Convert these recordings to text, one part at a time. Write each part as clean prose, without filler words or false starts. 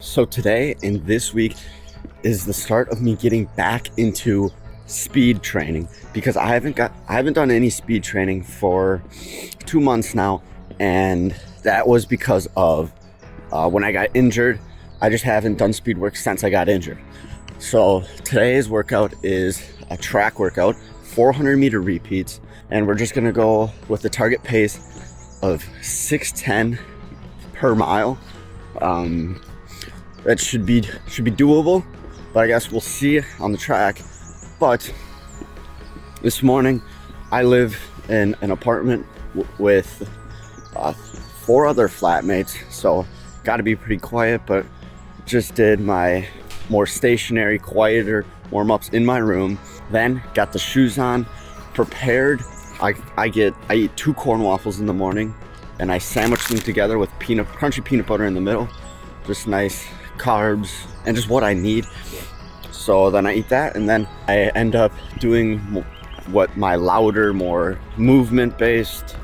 So today and this week is the start of me getting back into speed training because I haven't done any speed training for 2 months now, and that was because of when I got injured. I just haven't done speed work since I got injured. So today's workout is a track workout, 400-meter repeats, and we're just gonna go with the target pace of 6:10 per mile. That should be doable, but I guess we'll see on the track. But this morning, I live in an apartment with 4 other flatmates, so got to be pretty quiet. But just did my more stationary, quieter warm-ups in my room. Then got the shoes on, prepared. I eat 2 corn waffles in the morning, and I sandwich them together with crunchy peanut butter in the middle. Just nice carbs and just what I need. So then I eat that, and then I end up doing what my louder, more movement-based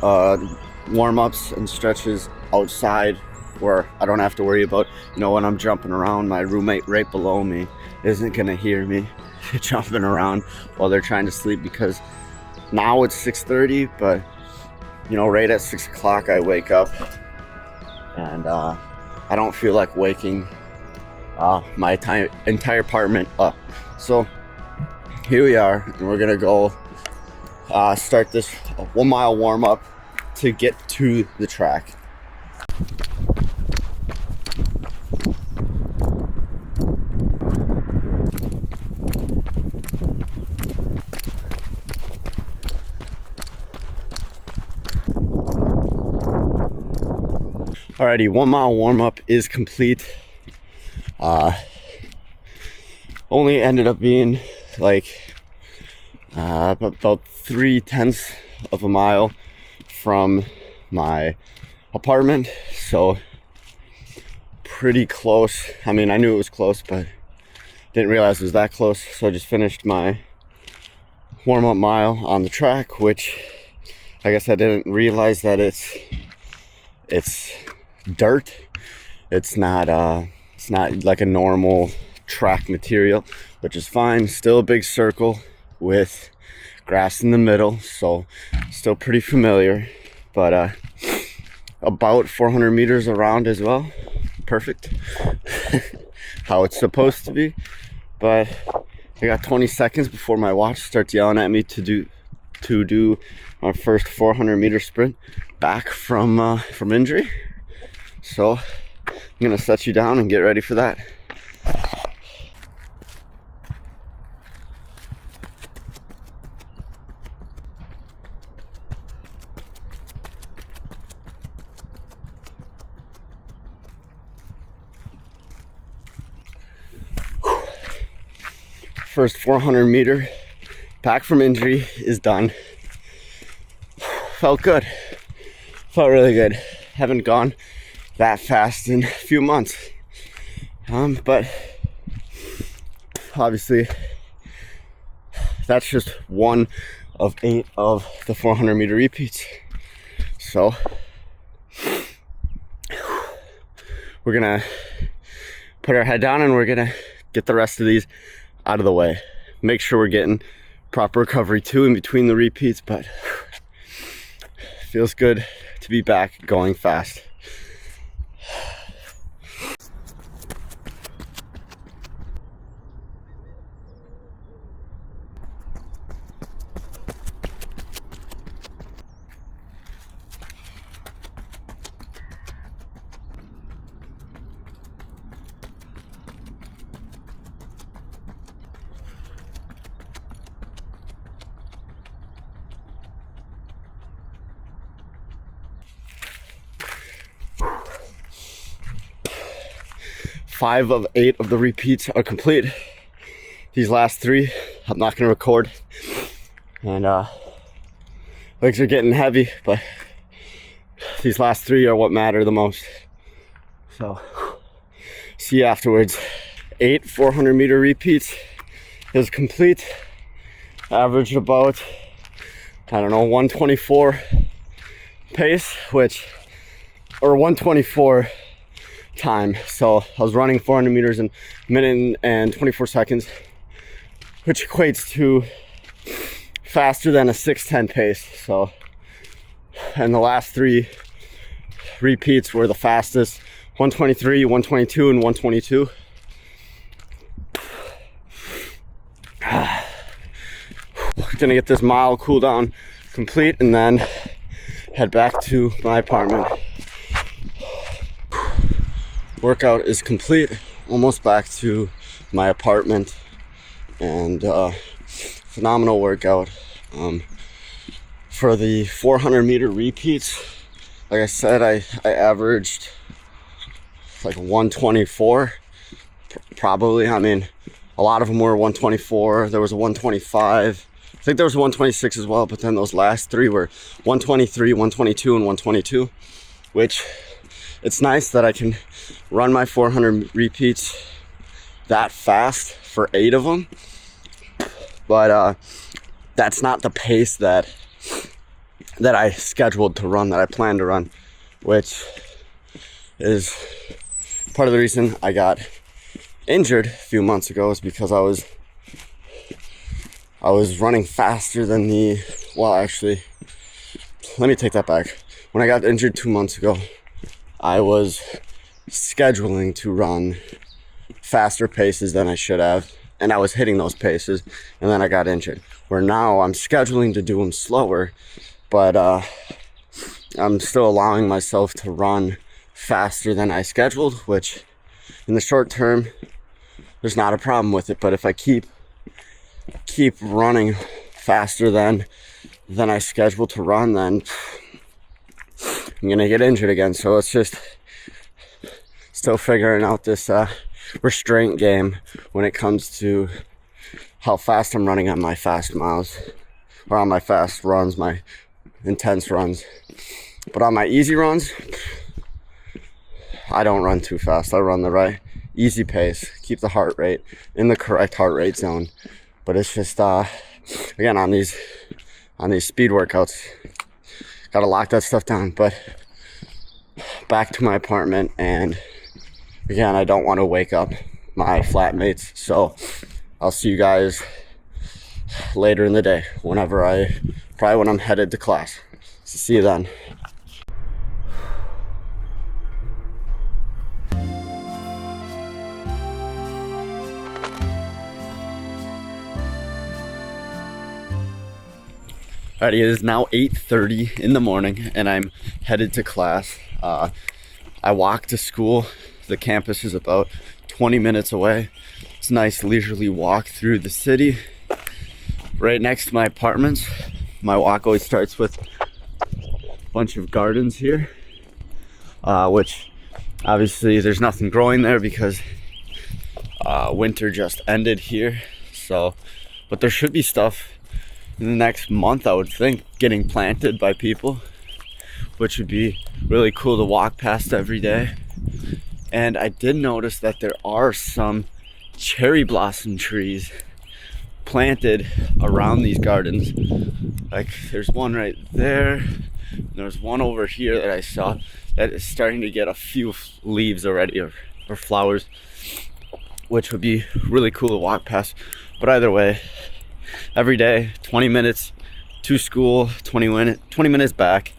warm-ups and stretches outside, where I don't have to worry about, when I'm jumping around, my roommate right below me isn't gonna hear me jumping around while they're trying to sleep, because now it's 6:30, but right at 6 o'clock I wake up, and I don't feel like waking my entire apartment up. So here we are, and we're gonna go start this 1 mile warm up to get to the track. Alrighty, 1 mile warm up is complete. Only ended up being like about 3/10 of a mile from my apartment, so pretty close. I mean, I knew it was close, but didn't realize it was that close. So I just finished my warm-up mile on the track, which I guess I didn't realize that it's dirt. It's not like a normal track material, which is fine. Still a big circle with grass in the middle, so still pretty familiar. But about 400 meters around as well. Perfect. How it's supposed to be. But I got 20 seconds before my watch starts yelling at me to do my first 400-meter sprint back from injury. So I'm gonna set you down and get ready for that. First 400-meter back from injury is done. Felt good. Felt really good. Haven't gone that fast in a few months. But obviously that's just one of 8 of the 400-meter repeats. So we're gonna put our head down and we're gonna get the rest of these out of the way. Make sure we're getting proper recovery too in between the repeats, but feels good to be back going fast. Five of 8 of the repeats are complete. These last 3, I'm not gonna record. And legs are getting heavy, but these last 3 are what matter the most. So see you afterwards. 8 400-meter repeats is complete. Averaged about, 124 pace, or 124 time. So I was running 400 meters in a minute and 24 seconds, which equates to faster than a 6:10 pace. So, and the last 3 repeats were the fastest: 123, 122, and 122. Gonna get this mile cool down complete and then head back to my apartment. Workout is complete, almost back to my apartment, and phenomenal workout. For the 400 meter repeats, like I said, I averaged like 124 probably. I mean, a lot of them were 124. There was a 125. I think there was 126 as well, but then those last 3 were 123, 122, and 122, which it's nice that I can run my 400 repeats that fast for 8 of them. But that's not the pace that I scheduled to run, that I planned to run, which is part of the reason I got injured a few months ago, is because I was running faster than actually, let me take that back. When I got injured 2 months ago, I was scheduling to run faster paces than I should have, and I was hitting those paces, and then I got injured. Where now I'm scheduling to do them slower, but I'm still allowing myself to run faster than I scheduled, which in the short term, there's not a problem with it. But if I keep running faster than I scheduled to run, then I'm gonna get injured again. So it's just still figuring out this restraint game when it comes to how fast I'm running on my fast miles, or on my fast runs, my intense runs. But on my easy runs, I don't run too fast. I run the right easy pace, keep the heart rate in the correct heart rate zone. But it's just again, on these speed workouts, gotta lock that stuff down. But back to my apartment, and again, I don't want to wake up my flatmates, so I'll see you guys later in the day, probably when I'm headed to class. See you then. Alright, it is now 8:30 in the morning, and I'm headed to class. I walk to school. The campus is about 20 minutes away. It's a nice leisurely walk through the city, right next to my apartments. My walk always starts with a bunch of gardens here, which obviously there's nothing growing there because winter just ended here. So, but there should be stuff in the next month, I would think, getting planted by people, which would be really cool to walk past every day. And I did notice that there are some cherry blossom trees planted around these gardens. Like there's one right there, there's one over here that I saw that is starting to get a few leaves already, or flowers, which would be really cool to walk past. But either way, every day, 20 minutes to school, 20 minutes back,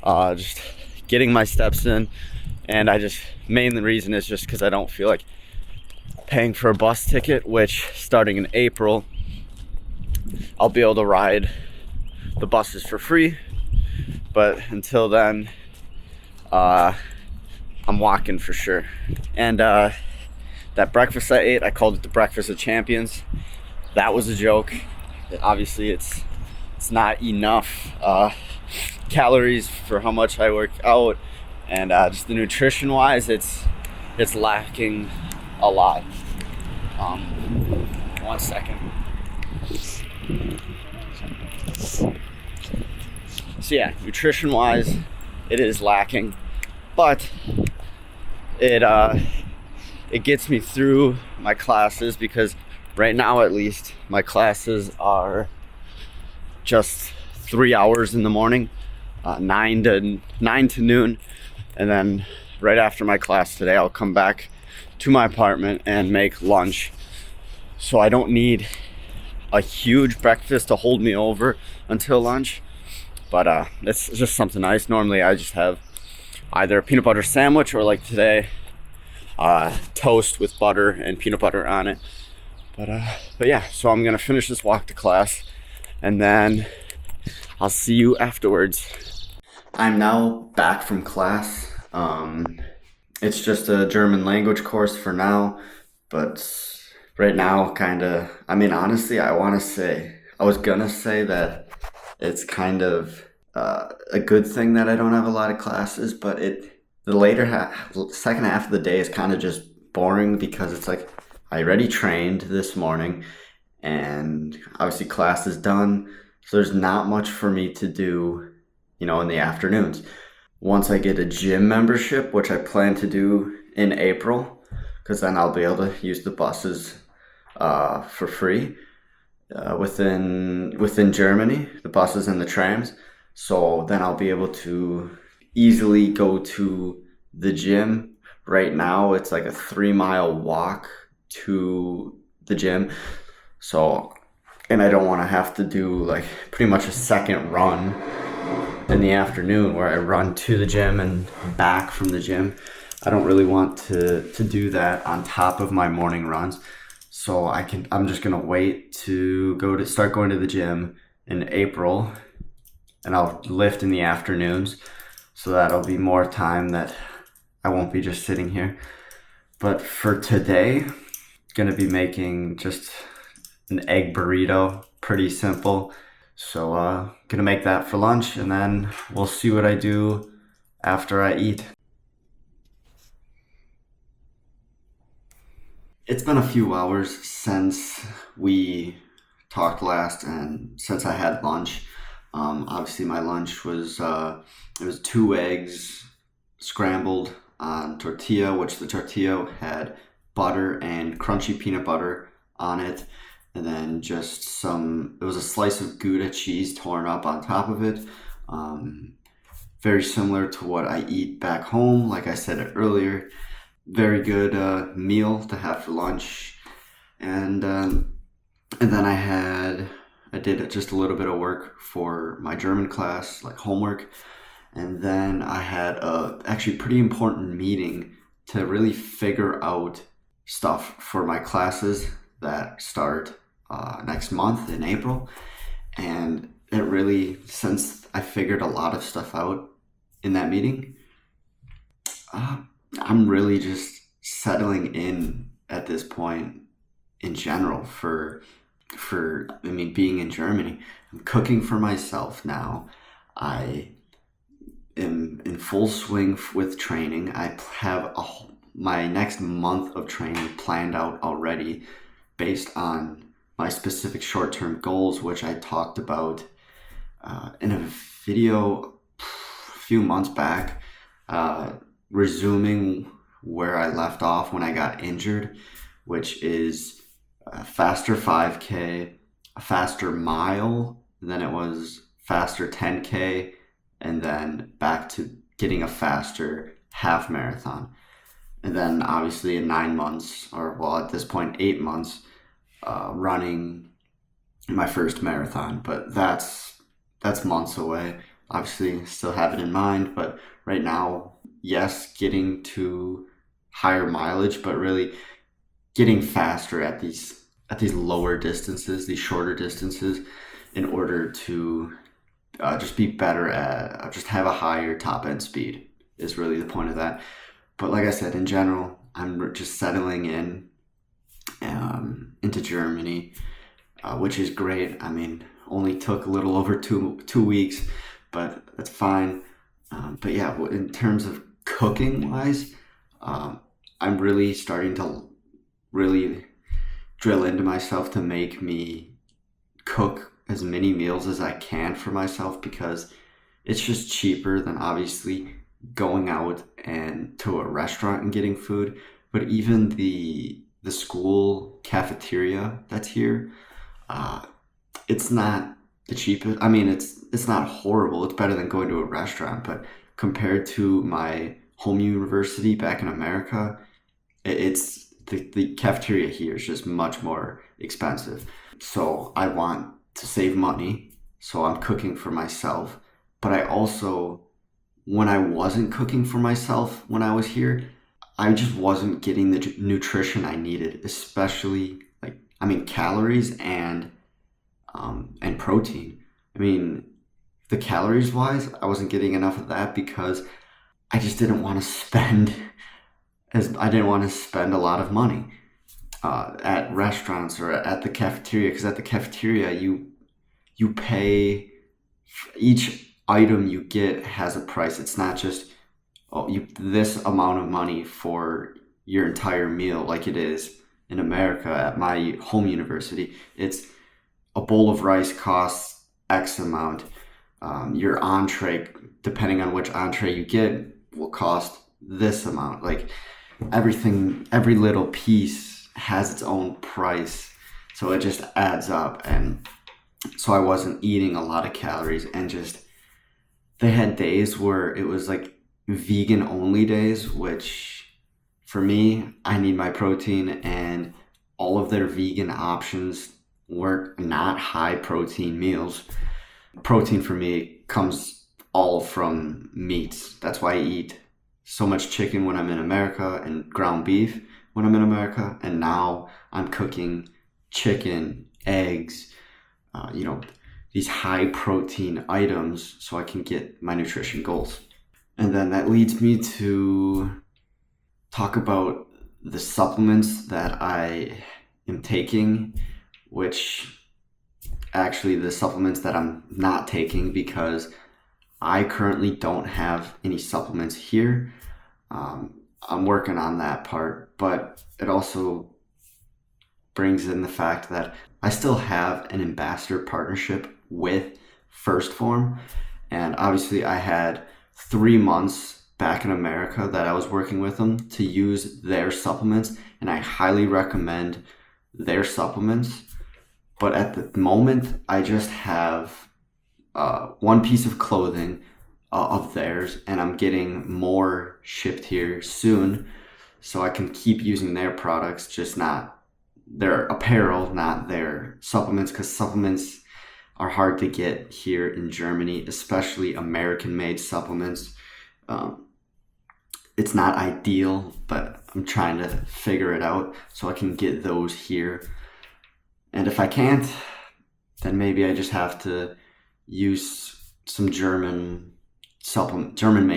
just getting my steps in. And main reason is just because I don't feel like paying for a bus ticket, which starting in April, I'll be able to ride the buses for free. But until then, I'm walking for sure. And that breakfast I ate, I called it the breakfast of champions. That was a joke. Obviously, it's not enough calories for how much I work out, and just the nutrition wise, it's lacking a lot. 1 second. So yeah, nutrition wise, it is lacking, but it gets me through my classes, because right now at least my classes are just 3 hours in the morning, 9 to noon, and then right after my class today, I'll come back to my apartment and make lunch. So I don't need a huge breakfast to hold me over until lunch. But it's just something nice. Normally I just have either a peanut butter sandwich or like today, toast with butter and peanut butter on it. But yeah, so I'm gonna finish this walk to class and then I'll see you afterwards. I'm now back from class. It's just a German language course for now, but right now honestly, I was gonna say that it's kind of a good thing that I don't have a lot of classes, but the second half of the day is kind of just boring because it's like I already trained this morning and obviously class is done. So there's not much for me to do, in the afternoons. Once I get a gym membership, which I plan to do in April, because then I'll be able to use the buses for free within Germany, the buses and the trams. So then I'll be able to easily go to the gym. Right now, it's like a 3-mile walk to the gym. So, and I don't want to have to do like pretty much a second run in the afternoon where I run to the gym and back from the gym. I don't really want to do that on top of my morning runs. So I'm just gonna wait to start going to the gym in April, and I'll lift in the afternoons. So that'll be more time that I won't be just sitting here. But for today, gonna be making just an egg burrito, pretty simple. So gonna make that for lunch and then we'll see what I do after I eat. It's been a few hours since we talked last and since I had lunch. Obviously my lunch was it was 2 eggs scrambled on tortilla, which the tortilla had butter and crunchy peanut butter on it, and then just it was a slice of Gouda cheese torn up on top of it. Very similar to what I eat back home, like I said earlier. Very good meal to have for lunch. And then I did just a little bit of work for my German class, like homework. And then I had a actually pretty important meeting to really figure out stuff for my classes that start next month in April. And since I figured a lot of stuff out in that meeting, I'm really just settling in at this point in general for being in Germany. I'm cooking for myself now. I am in full swing with training. I have my next month of training planned out already based on my specific short-term goals, which I talked about in a video a few months back, resuming where I left off when I got injured, which is a faster 5K, a faster mile, and then it was faster 10K, and then back to getting a faster half marathon. And then obviously in 9 months, or well, at this point, 8 months, running my first marathon. But that's months away. Obviously still have it in mind, but right now, yes, getting to higher mileage, but really getting faster at these lower distances, these shorter distances, in order to just be better just have a higher top end speed is really the point of that. But like I said, in general, I'm just settling in into Germany, which is great. I mean, only took a little over two weeks, but that's fine. But yeah, in terms of cooking wise, I'm really starting to really drill into myself to make me cook as many meals as I can for myself, because it's just cheaper than obviously going out and to a restaurant and getting food. But even the school cafeteria that's here, it's not the cheapest. I mean, it's not horrible. It's better than going to a restaurant, but compared to my home university back in America, it's the cafeteria here is just much more expensive. So I want to save money, so I'm cooking for myself. But I also, when I wasn't cooking for myself when I was here, I just wasn't getting the nutrition I needed, especially calories and protein. I mean, the calories wise, I wasn't getting enough of that because I just didn't want to spend I didn't want to spend a lot of money at restaurants or at the cafeteria, because at the cafeteria you pay, each item you get has a price. It's not just this amount of money for your entire meal like it is in America at my home university. It's a bowl of rice costs X amount. Your entree, depending on which entree you get, will cost this amount. Like everything, every little piece has its own price. So it just adds up. And so I wasn't eating a lot of calories, and just, they had days where it was like vegan only days, which for me, I need my protein, and all of their vegan options were not high protein meals. Protein for me comes all from meats. That's why I eat so much chicken when I'm in America and ground beef when I'm in America. And now I'm cooking chicken, eggs, these high protein items so I can get my nutrition goals. And then that leads me to talk about the supplements that I am taking, which actually the supplements that I'm not taking, because I currently don't have any supplements here. I'm working on that part, but it also brings in the fact that I still have an ambassador partnership with 1st Phorm, and obviously I had 3 months back in America that I was working with them to use their supplements, and I highly recommend their supplements. But at the moment, I just have one piece of clothing of theirs, and I'm getting more shipped here soon, so I can keep using their products, just not their apparel, not their supplements, because supplements are hard to get here in Germany, especially American-made supplements. It's not ideal, but I'm trying to figure it out so I can get those here. And if I can't, then maybe I just have to use some German-made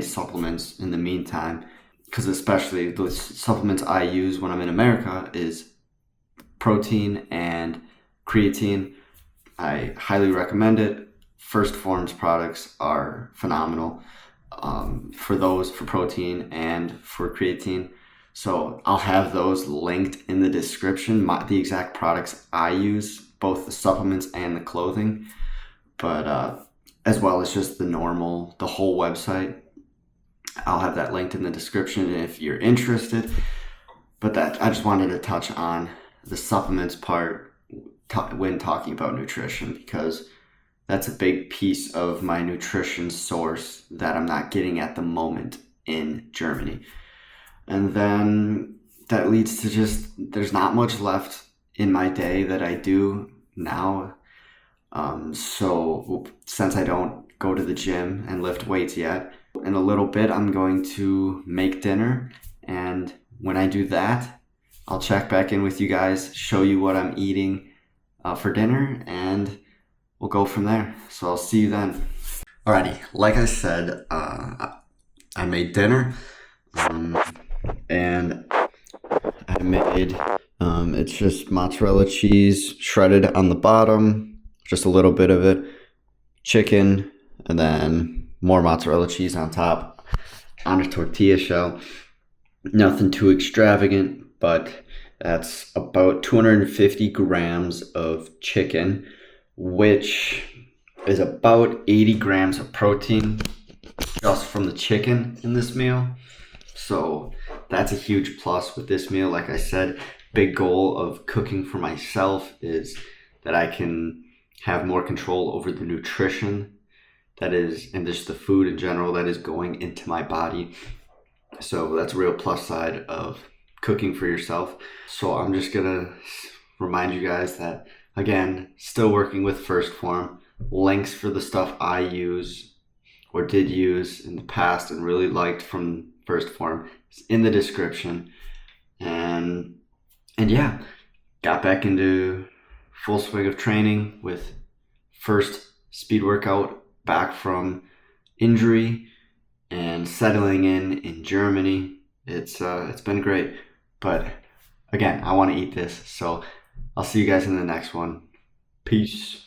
supplements in the meantime, because especially the supplements I use when I'm in America is protein and creatine. I highly recommend it. 1st Phorm's products are phenomenal for protein and for creatine. So I'll have those linked in the description, the exact products I use, both the supplements and the clothing, but as well as just the whole website. I'll have that linked in the description if you're interested. But I just wanted to touch on the supplements part when talking about nutrition, because that's a big piece of my nutrition source that I'm not getting at the moment in Germany. And then that leads to just, there's not much left in my day that I do now. So since I don't go to the gym and lift weights yet, in a little bit I'm going to make dinner. And when I do that, I'll check back in with you guys, show you what I'm eating for dinner, and we'll go from there. So I'll see you then. Alrighty, like I said, I made dinner. And I made, it's just mozzarella cheese shredded on the bottom, just a little bit of it, chicken, and then more mozzarella cheese on top on a tortilla shell. Nothing too extravagant, but that's about 250 grams of chicken, which is about 80 grams of protein just from the chicken in this meal. So that's a huge plus with this meal. Like I said, big goal of cooking for myself is that I can have more control over the nutrition that is, and just the food in general that is going into my body. So that's a real plus side of cooking for yourself. So I'm just gonna remind you guys that, again, still working with 1st Phorm. Links for the stuff I use or did use in the past and really liked from 1st Phorm is in the description. And yeah, got back into full swing of training with first speed workout back from injury and settling in Germany. It's been great, but again, I want to eat this, so I'll see you guys in the next one. Peace.